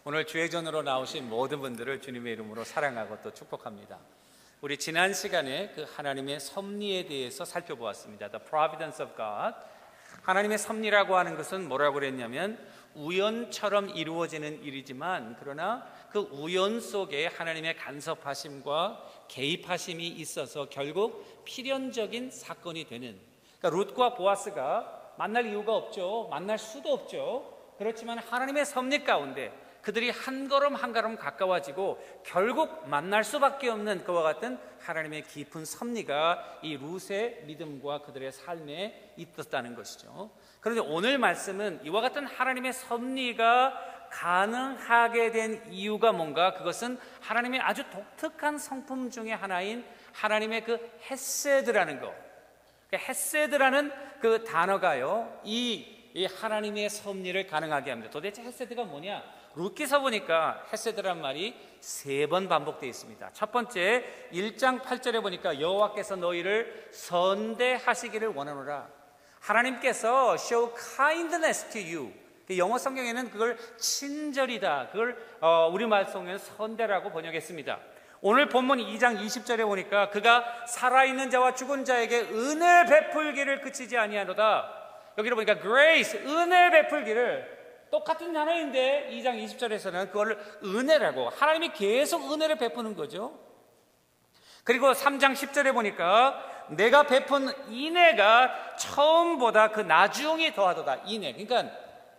오늘 주회전으로 나오신 모든 분들을 주님의 이름으로 사랑하고 또 축복합니다. 우리 지난 시간에 그 하나님의 섭리에 대해서 살펴보았습니다. The providence of God. 하나님의 섭리라고 하는 것은 뭐라고 그랬냐면 우연처럼 이루어지는 일이지만 그러나 그 우연 속에 하나님의 간섭하심과 개입하심이 있어서 결국 필연적인 사건이 되는, 그러니까 룻과 보아스가 만날 이유가 없죠. 만날 수도 없죠. 그렇지만 하나님의 섭리 가운데 그들이 한 걸음 한 걸음 가까워지고 결국 만날 수밖에 없는 그와 같은 하나님의 깊은 섭리가 이 룻의 믿음과 그들의 삶에 있었다는 것이죠. 그런데 오늘 말씀은 이와 같은 하나님의 섭리가 가능하게 된 이유가 뭔가, 그것은 하나님의 아주 독특한 성품 중에 하나인 하나님의 그 헤세드라는 것. 헤세드라는 그 단어가요, 이 하나님의 섭리를 가능하게 합니다. 도대체 헤세드가 뭐냐? 룻기서 보니까 헤세드란 말이 3번 반복되어 있습니다. 첫 번째 1장 8절에 보니까 여호와께서 너희를 선대하시기를 원하노라. 하나님께서 show kindness to you. 영어 성경에는 그걸 친절이다, 그걸 우리말 성경에는 선대라고 번역했습니다. 오늘 본문 2장 20절에 보니까 그가 살아있는 자와 죽은 자에게 은혜 베풀기를 그치지 아니하노다. 여기로 보니까 grace, 은혜 베풀기를, 똑같은 단어인데 2장 20절에서는 그걸 은혜라고, 하나님이 계속 은혜를 베푸는 거죠. 그리고 3장 10절에 보니까 내가 베푼 인애가 처음보다 그 나중이 더하도다. 인애, 그러니까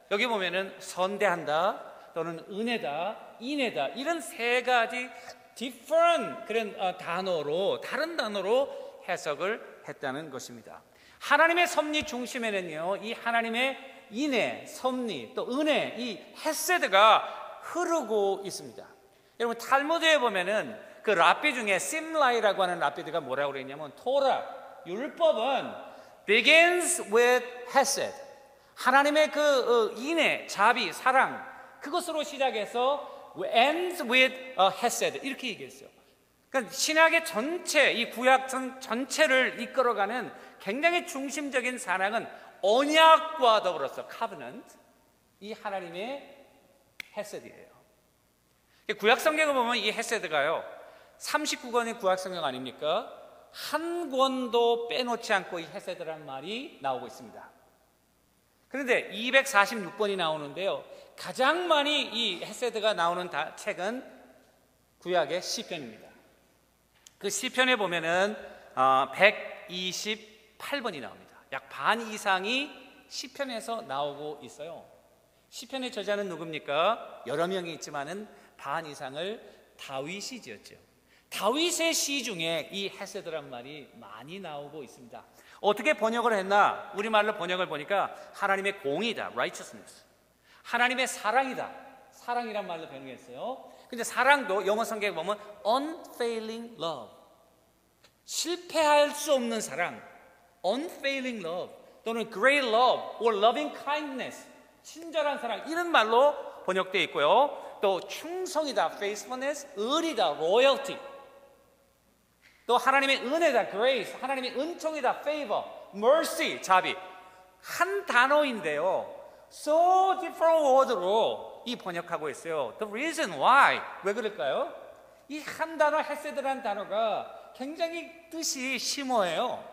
여기 보면은 선대한다 또는 은혜다, 인애다, 이런 3가지 different 그런 단어로, 다른 단어로 해석을 했다는 것입니다. 하나님의 섭리 중심에는요, 이 하나님의 인애, 섭리, 또 은혜, 이 헤세드가 흐르고 있습니다. 여러분 탈무드에 보면은 그 랍비 중에 심라이라고 하는 랍비드가 뭐라고 그랬냐면, 토라, 율법은 begins with hesed, 하나님의 그 인애, 자비, 사랑, 그것으로 시작해서 ends with hesed, 이렇게 얘기했어요. 그러니까 신약의 전체, 이 구약 전체를 이끌어가는 굉장히 중심적인 사랑은 언약과 더불어서 covenant, 이 하나님의 헤세드예요. 구약 성경을 보면 이 헤세드가요 39권의 구약 성경 아닙니까? 한 권도 빼놓지 않고 이 헤세드라는 말이 나오고 있습니다. 그런데 246번이 나오는데요, 가장 많이 이 헤세드가 나오는 책은 구약의 시편입니다. 그 시편에 보면은 128번이 나옵니다. 약 반 이상이 시편에서 나오고 있어요. 시편의 저자는 누굽니까? 여러 명이 있지만은 반 이상을 다윗이 지었죠. 다윗의 시 중에 이 헤세드란 말이 많이 나오고 있습니다. 어떻게 번역을 했나? 우리말로 번역을 보니까 하나님의 공의다, righteousness, 하나님의 사랑이다, 사랑이란 말로 번역했어요. 근데 사랑도 영어 성경에 보면 unfailing love, 실패할 수 없는 사랑, unfailing love, 또는 great love or loving kindness, 친절한 사랑, 이런 말로 번역되어 있고요. 또 충성이다, faithfulness, 의리다, loyalty, 또 하나님의 은혜다, grace, 하나님의 은총이다, favor, mercy, 자비. 한 단어인데요, so different word로 이 번역하고 있어요. The reason why, 왜 그럴까요? 이 한 단어 헤세드라는 단어가 굉장히 뜻이 심오해요.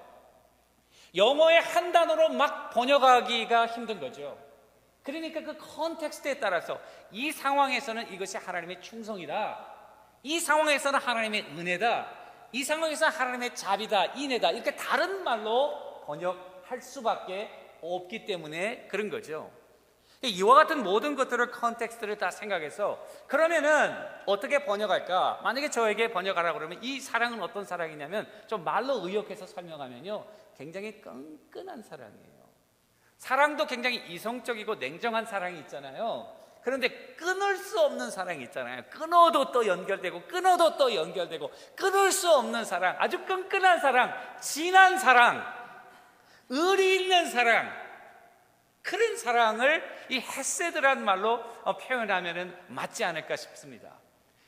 영어의 한 단어로 막 번역하기가 힘든 거죠. 그러니까 그 컨텍스트에 따라서 이 상황에서는 이것이 하나님의 충성이다, 이 상황에서는 하나님의 은혜다, 이 상황에서는 하나님의 자비다, 인애다, 이렇게 다른 말로 번역할 수밖에 없기 때문에 그런 거죠. 이와 같은 모든 것들을, 컨텍스트를 다 생각해서 그러면은 어떻게 번역할까? 만약에 저에게 번역하라고 그러면 이 사랑은 어떤 사랑이냐면, 좀 말로 의역해서 설명하면요, 굉장히 끈끈한 사랑이에요. 사랑도 굉장히 이성적이고 냉정한 사랑이 있잖아요. 그런데 끊을 수 없는 사랑이 있잖아요. 끊어도 또 연결되고 끊어도 또 연결되고 끊을 수 없는 사랑, 아주 끈끈한 사랑, 진한 사랑, 의리 있는 사랑, 그런 사랑을 이 헤세드란 말로 표현하면 맞지 않을까 싶습니다.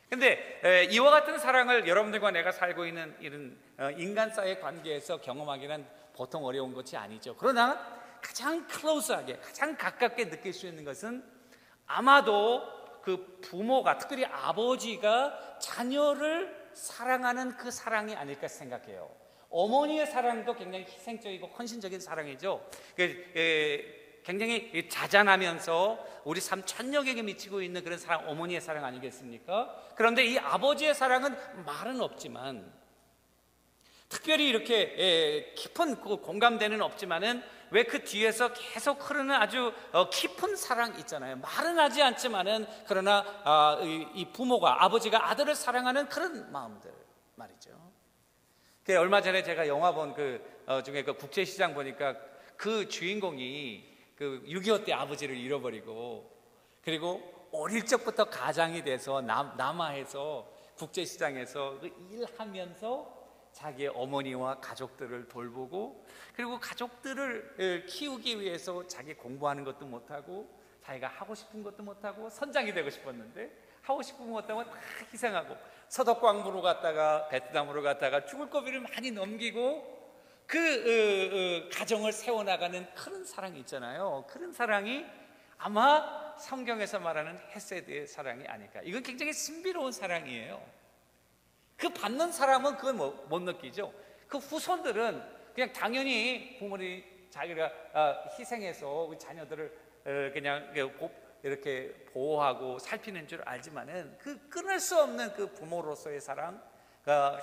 그런데 이와 같은 사랑을 여러분들과 내가 살고 있는 이런 인간사의 관계에서 경험하기는 보통 어려운 것이 아니죠. 그러나 가장 클로스하게, 가장 가깝게 느낄 수 있는 것은 아마도 그 부모가, 특별히 아버지가 자녀를 사랑하는 그 사랑이 아닐까 생각해요. 어머니의 사랑도 굉장히 희생적이고 헌신적인 사랑이죠. 굉장히 자잔하면서 우리 삶 천력에게 미치고 있는 그런 사랑, 어머니의 사랑 아니겠습니까? 그런데 이 아버지의 사랑은 말은 없지만, 특별히 이렇게 깊은 공감대는 없지만은 왜 그 뒤에서 계속 흐르는 아주 깊은 사랑 있잖아요. 말은 하지 않지만은 그러나 이 부모가, 아버지가 아들을 사랑하는 그런 마음들 말이죠. 얼마 전에 제가 영화 본 중에 그 국제시장 보니까 그 주인공이 그 6.25 때 아버지를 잃어버리고, 그리고 어릴 적부터 가장이 돼서 남아해서 국제시장에서 일하면서 자기의 어머니와 가족들을 돌보고, 그리고 가족들을 키우기 위해서 자기 공부하는 것도 못하고, 자기가 하고 싶은 것도 못하고, 선장이 되고 싶었는데 하고 싶은 것 못하고 다 희생하고, 서독광부로 갔다가 베트남으로 갔다가 죽을 고비를 많이 넘기고 그 가정을 세워나가는 그런 사랑이 있잖아요. 그런 사랑이 아마 성경에서 말하는 헤세드의 사랑이 아닐까. 이건 굉장히 신비로운 사랑이에요. 그 받는 사람은 그걸 못 느끼죠. 그 후손들은 그냥 당연히 부모님이 자기가 희생해서 우리 자녀들을 그냥 이렇게 보호하고 살피는 줄 알지만은 그 끊을 수 없는 그 부모로서의 사랑,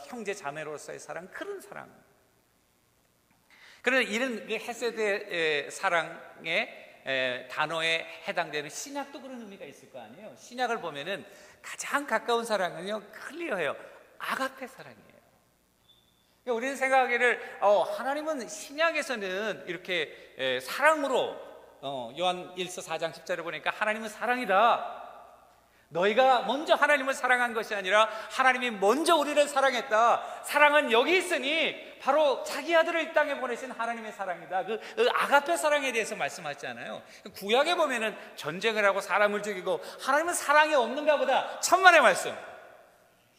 형제 자매로서의 사랑, 그런 사랑. 그런 이런 헤세드의 사랑의 단어에 해당되는 신약도 그런 의미가 있을 거 아니에요. 신약을 보면은 가장 가까운 사랑은요, 클리어해요. 아가페 사랑이에요. 우리는 생각하기를 하나님은 신약에서는 이렇게 사랑으로 요한 1서 4장 10절을 보니까 하나님은 사랑이다. 너희가 먼저 하나님을 사랑한 것이 아니라 하나님이 먼저 우리를 사랑했다. 사랑은 여기 있으니 바로 자기 아들을 이 땅에 보내신 하나님의 사랑이다. 그 아가페 사랑에 대해서 말씀하시잖아요. 구약에 보면은 전쟁을 하고 사람을 죽이고 하나님은 사랑이 없는가 보다. 천만의 말씀.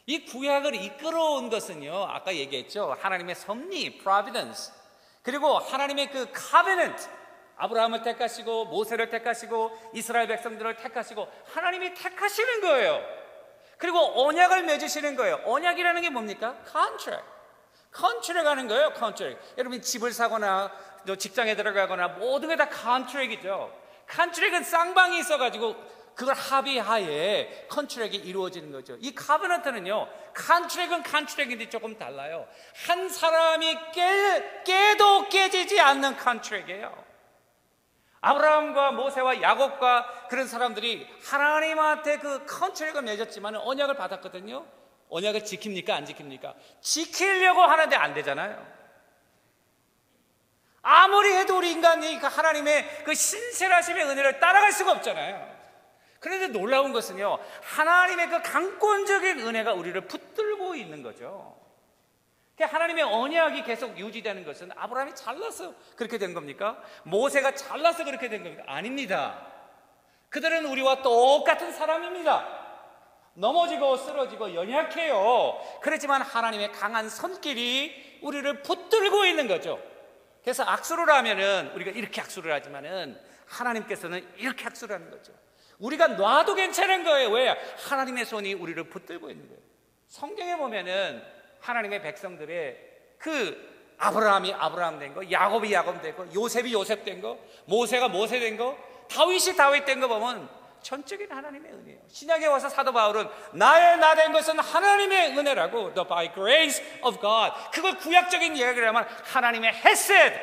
이 구약을 이끌어온 것은요, 아까 얘기했죠. 하나님의 섭리, providence, 그리고 하나님의 그 covenant, 아브라함을 택하시고 모세를 택하시고 이스라엘 백성들을 택하시고 하나님이 택하시는 거예요. 그리고 언약을 맺으시는 거예요. 언약이라는 게 뭡니까? contract 하는 거예요. contract. 여러분 집을 사거나 직장에 들어가거나 모든 게 다 contract이죠. contract은 쌍방이 있어가지고 그걸 합의하에 컨트랙이 이루어지는 거죠. 이 카버넌트는요, 컨트랙은 컨트랙인데 조금 달라요. 한 사람이 깨도 깨지지 않는 컨트랙이에요. 아브라함과 모세와 야곱과 그런 사람들이 하나님한테 그 컨트랙을 맺었지만 언약을 받았거든요. 언약을 지킵니까? 안 지킵니까? 지키려고 하는데 안 되잖아요. 아무리 해도 우리 인간이 하나님의 그 신실하심의 은혜를 따라갈 수가 없잖아요. 그런데 놀라운 것은요, 하나님의 그 강권적인 은혜가 우리를 붙들고 있는 거죠. 하나님의 언약이 계속 유지되는 것은 아브라함이 잘나서 그렇게 된 겁니까? 모세가 잘나서 그렇게 된 겁니까? 아닙니다. 그들은 우리와 똑같은 사람입니다. 넘어지고 쓰러지고 연약해요. 그렇지만 하나님의 강한 손길이 우리를 붙들고 있는 거죠. 그래서 악수를 하면은 우리가 이렇게 악수를 하지만은 하나님께서는 이렇게 악수를 하는 거죠. 우리가 놔도 괜찮은 거예요. 왜? 하나님의 손이 우리를 붙들고 있는 거예요. 성경에 보면은 하나님의 백성들의 그 아브라함이 아브라함 된 거, 야곱이 야곱 된 거, 요셉이 요셉 된 거, 모세가 모세 된 거, 다윗이 다윗 된 거 보면 전적인 하나님의 은혜예요. 신약에 와서 사도 바울은 나의 나 된 것은 하나님의 은혜라고, the by grace of God. 그걸 구약적인 이야기를 하면 하나님의 헤세드,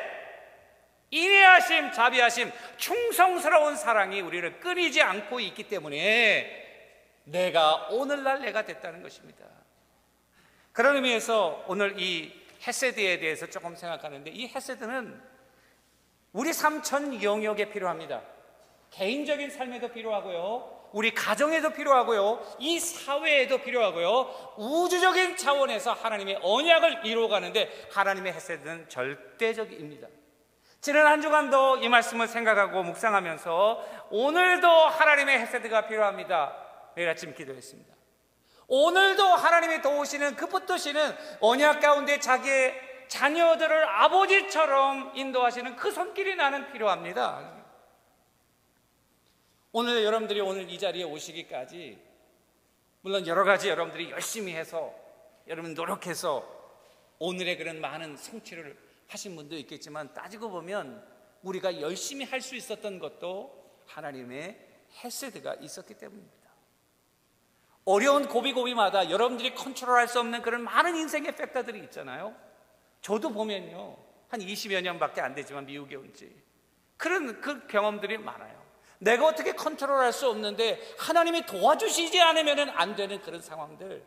인애하심, 자비하심, 충성스러운 사랑이 우리를 끊이지 않고 있기 때문에 내가 오늘날 내가 됐다는 것입니다. 그런 의미에서 오늘 이 헤세드에 대해서 조금 생각하는데, 이 헤세드는 우리 삶 전 영역에 필요합니다. 개인적인 삶에도 필요하고요, 우리 가정에도 필요하고요, 이 사회에도 필요하고요, 우주적인 차원에서 하나님의 언약을 이루어가는데 하나님의 헤세드는 절대적입니다. 지난 한 주간도 이 말씀을 생각하고 묵상하면서 오늘도 하나님의 헤세드가 필요합니다. 내일 아침 기도했습니다. 오늘도 하나님이 도우시는, 그 붙드시는 언약 가운데 자기의 자녀들을 아버지처럼 인도하시는 그 손길이 나는 필요합니다. 오늘 여러분들이 오늘 이 자리에 오시기까지 물론 여러 가지 여러분들이 열심히 해서 여러분 노력해서 오늘의 그런 많은 성취를 하신 분도 있겠지만 따지고 보면 우리가 열심히 할 수 있었던 것도 하나님의 헤세드가 있었기 때문입니다. 어려운 고비고비마다 여러분들이 컨트롤할 수 없는 그런 많은 인생의 팩터들이 있잖아요. 저도 보면요, 한 20여 년밖에 안 되지만 미국에 온 지 그런 그 경험들이 많아요. 내가 어떻게 컨트롤할 수 없는데 하나님이 도와주시지 않으면 안 되는 그런 상황들,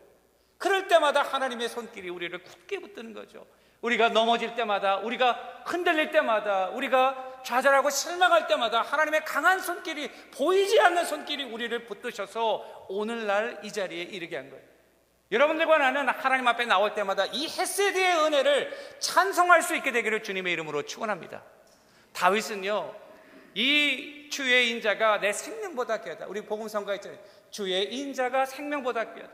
그럴 때마다 하나님의 손길이 우리를 굳게 붙드는 거죠. 우리가 넘어질 때마다, 우리가 흔들릴 때마다, 우리가 좌절하고 실망할 때마다 하나님의 강한 손길이, 보이지 않는 손길이 우리를 붙드셔서 오늘날 이 자리에 이르게 한 거예요. 여러분들과 나는 하나님 앞에 나올 때마다 이 헤세드의 은혜를 찬송할 수 있게 되기를 주님의 이름으로 축원합니다. 다윗은요, 이 주의 인자가 내 생명보다 귀하다. 우리 복음성가 있잖아요. 주의 인자가 생명보다 귀하다.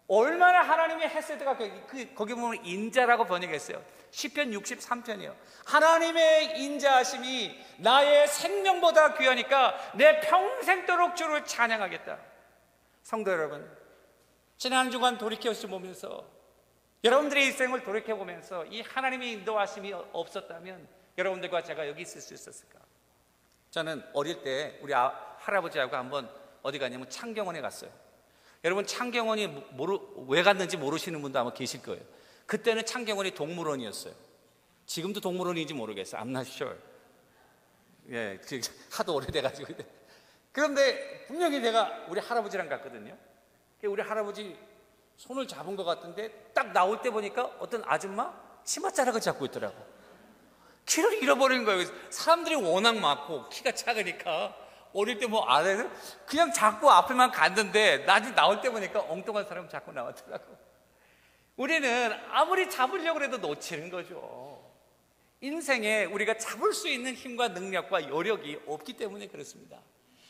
얼마나 하나님의 헤세드가 거기 보면 인자라고 번역했어요. 시편 63편이요. 하나님의 인자하심이 나의 생명보다 귀하니까 내 평생도록 주를 찬양하겠다. 성도 여러분, 지난 주간 돌이켜보면서 여러분들의 일생을 돌이켜보면서 이 하나님의 인도하심이 없었다면 여러분들과 제가 여기 있을 수 있었을까? 저는 어릴 때 우리 할아버지하고 한번 어디 가냐면 창경원에 갔어요. 여러분, 창경원이 왜 갔는지 모르시는 분도 아마 계실 거예요. 그때는 창경원이 동물원이었어요. 지금도 동물원인지 모르겠어요. I'm not sure. 예, 하도 오래돼가지고. 그런데 분명히 내가 우리 할아버지랑 갔거든요. 우리 할아버지 손을 잡은 것 같은데 딱 나올 때 보니까 어떤 아줌마 치맛자락을 잡고 있더라고. 키를 잃어버리는 거예요. 사람들이 워낙 많고 키가 작으니까 어릴 때 뭐 아래는 그냥 잡고 앞에만 갔는데 나중에 나올 때 보니까 엉뚱한 사람 잡고 나왔더라고. 우리는 아무리 잡으려고 해도 놓치는 거죠. 인생에 우리가 잡을 수 있는 힘과 능력과 여력이 없기 때문에 그렇습니다.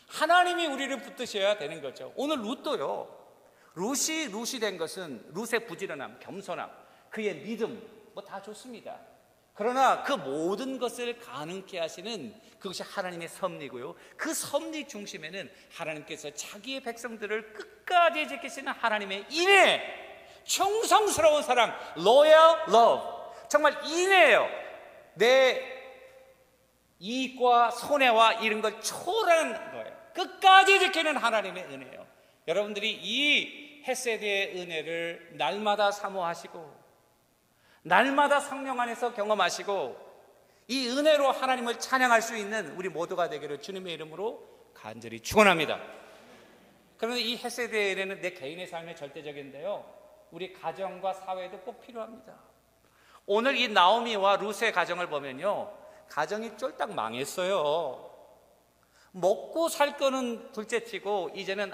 하나님이 우리를 붙드셔야 되는 거죠. 오늘 룻도요, 룻이 된 것은 룻의 부지런함, 겸손함, 그의 믿음 뭐 다 좋습니다. 그러나 그 모든 것을 가능케 하시는 그것이 하나님의 섭리고요, 그 섭리 중심에는 하나님께서 자기의 백성들을 끝까지 지키시는 하나님의 인애, 충성스러운 사랑, loyal love, 정말 인애예요. 내 이익과 손해와 이런 걸 초월하는 거예요. 끝까지 지키는 하나님의 은혜예요. 여러분들이 이 헤세드의 은혜를 날마다 사모하시고 날마다 성령 안에서 경험하시고 이 은혜로 하나님을 찬양할 수 있는 우리 모두가 되기를 주님의 이름으로 간절히 축원합니다. 그런데 이 헤세드의 은혜는 내 개인의 삶에 절대적인데요, 우리 가정과 사회도 꼭 필요합니다. 오늘 이 나오미와 룻의 가정을 보면요, 가정이 쫄딱 망했어요. 먹고 살 거는 둘째치고 이제는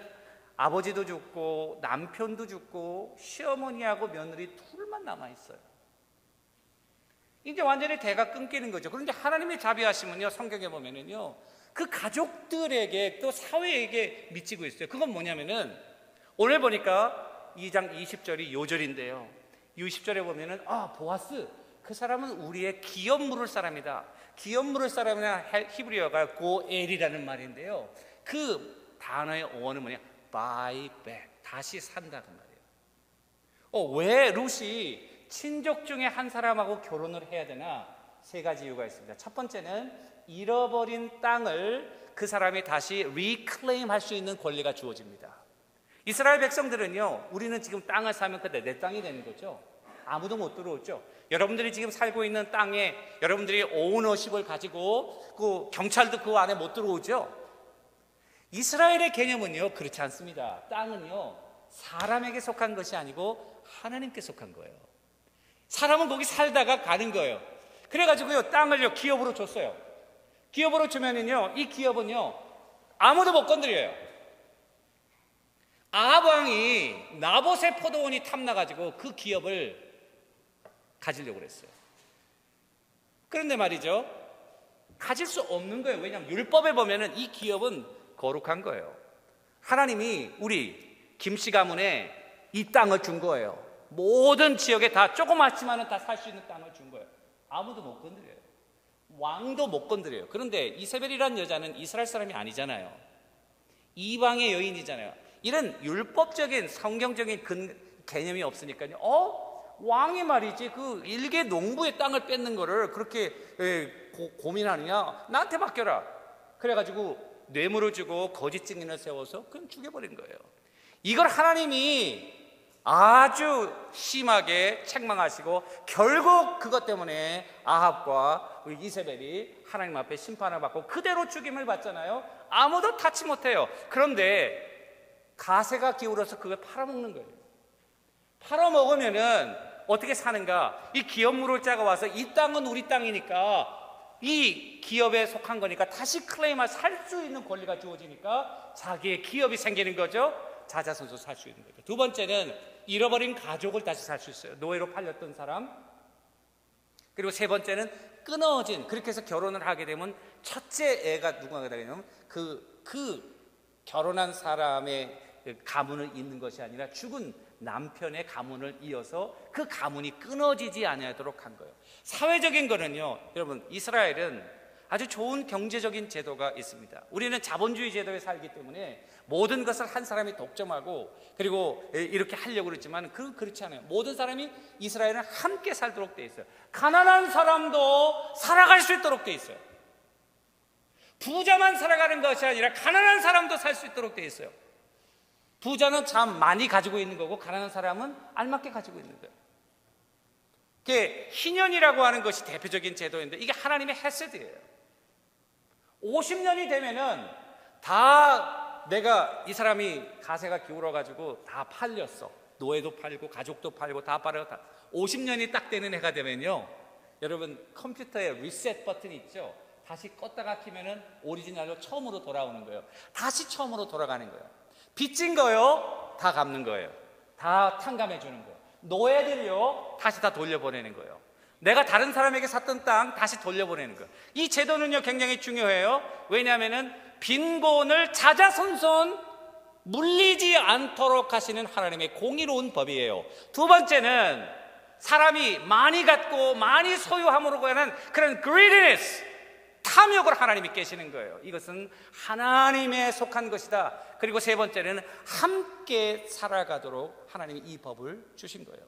아버지도 죽고 남편도 죽고 시어머니하고 며느리 둘만 남아있어요. 이제 완전히 대가 끊기는 거죠. 그런데 하나님의 자비하심은요, 성경에 보면은요, 그 가족들에게 또 사회에게 미치고 있어요. 그건 뭐냐면은 오늘 보니까 2장 20절이 요절인데요, 20절에 보면은 보아스, 그 사람은 우리의 기업 물을 사람이다. 기업 물을 사람이나 히브리어가 고엘이라는 말인데요, 그 단어의 어원은 뭐냐? buy back, 다시 산다 그 말이에요. 왜 룻이 친족 중에 한 사람하고 결혼을 해야 되나? 세 가지 이유가 있습니다. 첫 번째는 잃어버린 땅을 그 사람이 다시 리클레임 할 수 있는 권리가 주어집니다. 이스라엘 백성들은요, 우리는 지금 땅을 사면 그때 내 땅이 되는 거죠. 아무도 못 들어오죠. 여러분들이 지금 살고 있는 땅에 여러분들이 오너십을 가지고 그 경찰도 그 안에 못 들어오죠. 이스라엘의 개념은요, 그렇지 않습니다. 땅은요, 사람에게 속한 것이 아니고 하나님께 속한 거예요. 사람은 거기 살다가 가는 거예요. 그래가지고요, 땅을요, 기업으로 줬어요. 기업으로 주면은요, 이 기업은요, 아무도 못 건드려요. 아합 왕이 나봇의 포도원이 탐나가지고 그 기업을 가지려고 그랬어요. 그런데 말이죠, 가질 수 없는 거예요. 왜냐하면 율법에 보면은 이 기업은 거룩한 거예요. 하나님이 우리 김씨 가문에 이 땅을 준 거예요. 모든 지역에 다 조그맣지만은 다 살 수 있는 땅을 준 거예요. 아무도 못 건드려요. 왕도 못 건드려요. 그런데 이세벨이라는 여자는 이스라엘 사람이 아니잖아요. 이방의 여인이잖아요. 이런 율법적인 성경적인 개념이 없으니까요. 왕이 말이지 그 일개 농부의 땅을 뺏는 거를 그렇게 고민하느냐? 나한테 맡겨라. 그래가지고 뇌물을 주고 거짓 증인을 세워서 그냥 죽여버린 거예요. 이걸 하나님이 아주 심하게 책망하시고 결국 그것 때문에 아합과 이세벨이 하나님 앞에 심판을 받고 그대로 죽임을 받잖아요. 아무도 타치 못해요. 그런데 가세가 기울어서 그걸 팔아먹는 거예요. 팔아먹으면은 어떻게 사는가? 이 기업 무를자가 와서 이 땅은 우리 땅이니까 이 기업에 속한 거니까 다시 클레임할 살 수 있는 권리가 주어지니까 자기의 기업이 생기는 거죠. 자자손손 살 수 있는 거죠. 두 번째는 잃어버린 가족을 다시 살 수 있어요. 노예로 팔렸던 사람. 그리고 세 번째는 끊어진, 그렇게 해서 결혼을 하게 되면 첫째 애가 누구가 되냐면 그 결혼한 사람의 가문을 잇는 것이 아니라 죽은 남편의 가문을 이어서 그 가문이 끊어지지 아니하도록 한 거예요. 사회적인 거는요, 여러분, 이스라엘은 아주 좋은 경제적인 제도가 있습니다. 우리는 자본주의 제도에 살기 때문에 모든 것을 한 사람이 독점하고 그리고 이렇게 하려고 그랬지만 그렇지 않아요. 모든 사람이 이스라엘은 함께 살도록 돼 있어요. 가난한 사람도 살아갈 수 있도록 돼 있어요. 부자만 살아가는 것이 아니라 가난한 사람도 살 수 있도록 돼 있어요. 부자는 참 많이 가지고 있는 거고 가난한 사람은 알맞게 가지고 있는 거예요. 그게 희년이라고 하는 것이 대표적인 제도인데 이게 하나님의 헤세드예요. 50년이 되면은 다 내가 이 사람이 가세가 기울어가지고 다 팔렸어. 노예도 팔고 가족도 팔고 다 팔고 50년이 딱 되는 해가 되면요, 여러분 컴퓨터에 리셋 버튼이 있죠. 다시 껐다가 키면은 오리지널로 처음으로 돌아오는 거예요. 다시 처음으로 돌아가는 거예요. 빚진 거요 다 갚는 거예요. 다 탕감해 주는 거예요. 노예들요 다시 다 돌려보내는 거예요. 내가 다른 사람에게 샀던 땅 다시 돌려보내는 거예요. 이 제도는요 굉장히 중요해요. 왜냐하면은 빈곤을 자자손손 물리지 않도록 하시는 하나님의 공의로운 법이에요. 두 번째는 사람이 많이 갖고 많이 소유함으로 가는 그런 greediness, 탐욕을 하나님이 깨시는 거예요. 이것은 하나님에 속한 것이다. 그리고 세 번째는 함께 살아가도록 하나님이 이 법을 주신 거예요.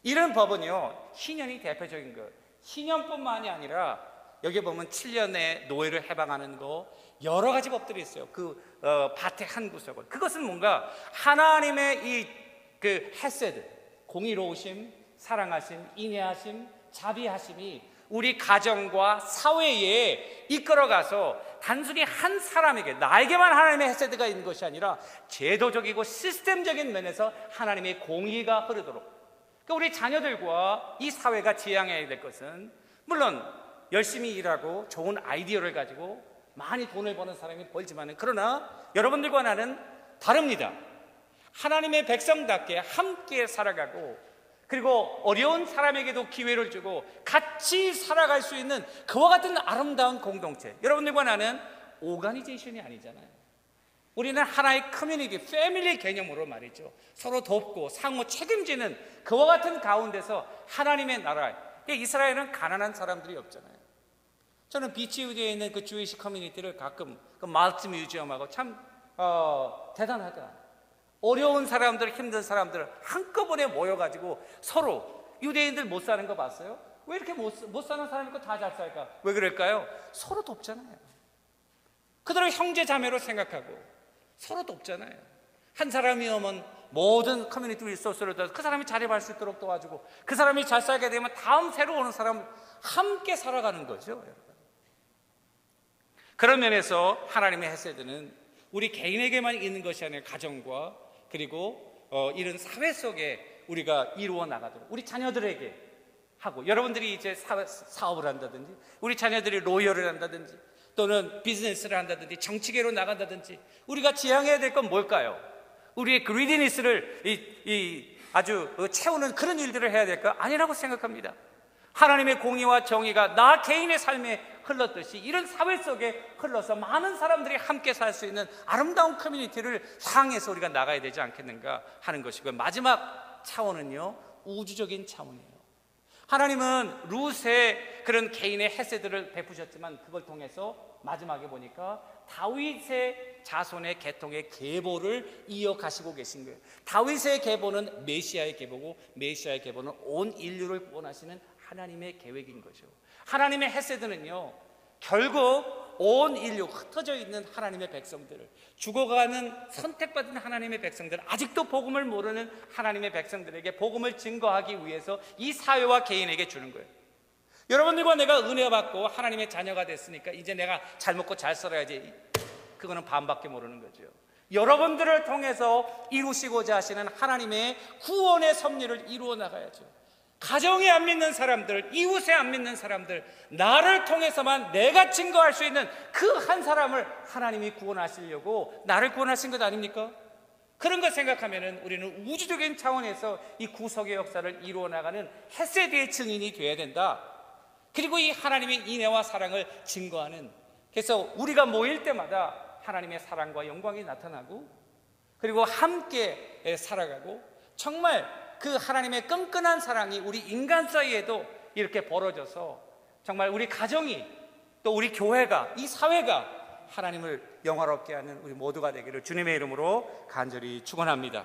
이런 법은요 희년이 대표적인 거예요. 희년뿐만이 아니라 여기 보면 7년의 노예를 해방하는 거 여러 가지 법들이 있어요. 밭의 한 구석을. 그것은 뭔가 하나님의 그 헤세드, 공의로우심, 사랑하심, 인애하심, 자비하심이 우리 가정과 사회에 이끌어가서 단순히 한 사람에게, 나에게만 하나님의 헤세드가 있는 것이 아니라 제도적이고 시스템적인 면에서 하나님의 공의가 흐르도록. 그러니까 우리 자녀들과 이 사회가 지향해야 될 것은, 물론 열심히 일하고 좋은 아이디어를 가지고 많이 돈을 버는 사람이 벌지만, 그러나 여러분들과 나는 다릅니다. 하나님의 백성답게 함께 살아가고 그리고 어려운 사람에게도 기회를 주고 같이 살아갈 수 있는 그와 같은 아름다운 공동체. 여러분들과 나는 오가니제이션이 아니잖아요. 우리는 하나의 커뮤니티, 패밀리 개념으로 말이죠. 서로 돕고 상호 책임지는 그와 같은 가운데서 하나님의 나라. 이스라엘은 가난한 사람들이 없잖아요. 저는 비치우드에 있는 그 주이시 커뮤니티를 가끔 그 말츠 뮤지엄하고 참 대단하다. 어려운 사람들, 힘든 사람들 한꺼번에 모여가지고 서로, 유대인들 못 사는 거 봤어요? 왜 이렇게 못 사는 사람이 있고 다 잘 살까? 왜 그럴까요? 서로 돕잖아요. 그들을 형제 자매로 생각하고 서로 돕잖아요. 한 사람이 오면 모든 커뮤니티 리소스를 더 그 사람이 자립할 수 있도록 도와주고 그 사람이 잘 살게 되면 다음 새로 오는 사람 함께 살아가는 거죠, 여러분. 그런 면에서 하나님의 헤세드는 우리 개인에게만 있는 것이 아니라 가정과 그리고 이런 사회 속에 우리가 이루어 나가도록 우리 자녀들에게 하고, 여러분들이 이제 사업을 한다든지 우리 자녀들이 로열을 한다든지 또는 비즈니스를 한다든지 정치계로 나간다든지 우리가 지향해야 될 건 뭘까요? 우리의 그리디니스를 아주 채우는 그런 일들을 해야 될까? 아니라고 생각합니다. 하나님의 공의와 정의가 나 개인의 삶에 흘렀듯이 이런 사회 속에 흘러서 많은 사람들이 함께 살 수 있는 아름다운 커뮤니티를 향해서 우리가 나가야 되지 않겠는가 하는 것이고요. 마지막 차원은요, 우주적인 차원이에요. 하나님은 룻의 그런 개인의 헤세드를 베푸셨지만 그걸 통해서 마지막에 보니까 다윗의 자손의 계통의 계보를 이어가시고 계신 거예요. 다윗의 계보는 메시아의 계보고 메시아의 계보는 온 인류를 구원하시는 하나님의 계획인 거죠. 하나님의 헤세드는요, 결국 온 인류 흩어져 있는 하나님의 백성들을, 죽어가는 선택받은 하나님의 백성들, 아직도 복음을 모르는 하나님의 백성들에게 복음을 증거하기 위해서 이 사회와 개인에게 주는 거예요. 여러분들과 내가 은혜 받고 하나님의 자녀가 됐으니까 이제 내가 잘 먹고 잘 살아야지, 그거는 반밖에 모르는 거죠. 여러분들을 통해서 이루시고자 하시는 하나님의 구원의 섭리를 이루어 나가야죠. 가정에 안 믿는 사람들, 이웃에 안 믿는 사람들, 나를 통해서만 내가 증거할 수 있는 그 한 사람을 하나님이 구원하시려고 나를 구원하신 것 아닙니까? 그런 것 생각하면 우리는 우주적인 차원에서 이 구속의 역사를 이루어 나가는 헤세드의 증인이 되어야 된다. 그리고 이 하나님의 인애와 사랑을 증거하는, 그래서 우리가 모일 때마다 하나님의 사랑과 영광이 나타나고, 그리고 함께 살아가고, 정말 그 하나님의 끈끈한 사랑이 우리 인간 사이에도 이렇게 벌어져서 정말 우리 가정이, 또 우리 교회가, 이 사회가 하나님을 영화롭게 하는 우리 모두가 되기를 주님의 이름으로 간절히 축원합니다.